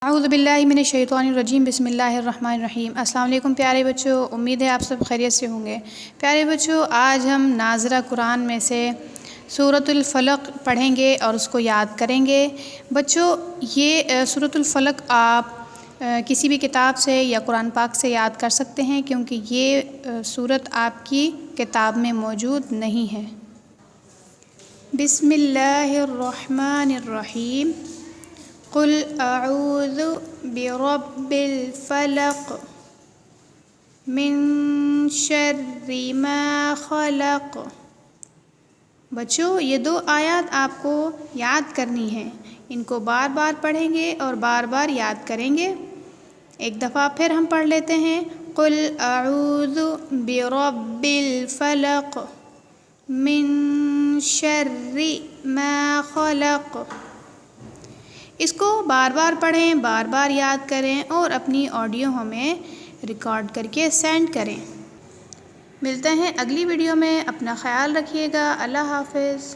اعوذ باللہ من الشیطان الرجیم بسم اللہ الرحمن الرحیم۔ السلام علیکم پیارے بچوں، امید ہے آپ سب خیریت سے ہوں گے۔ پیارے بچوں، آج ہم ناظرہ قرآن میں سے سورۃ الفلق پڑھیں گے اور اس کو یاد کریں گے۔ بچوں، یہ سورۃ الفلق آپ کسی بھی کتاب سے یا قرآن پاک سے یاد کر سکتے ہیں، کیونکہ یہ سورت آپ کی کتاب میں موجود نہیں ہے۔ بسم اللہ الرحمن الرحیم۔ قل اعوذ برب الفلق من شر ما خلق۔ بچوں، یہ دو آیات آپ کو یاد کرنی ہیں، ان کو بار بار پڑھیں گے اور بار بار یاد کریں گے۔ ایک دفعہ پھر ہم پڑھ لیتے ہیں۔ قل اعوذ برب الفلق من شر ما خلق۔ اس کو بار بار پڑھیں، بار بار یاد کریں اور اپنی آڈیو ہمیں ریکارڈ کر کے سینڈ کریں۔ ملتے ہیں اگلی ویڈیو میں، اپنا خیال رکھیے گا۔ اللہ حافظ۔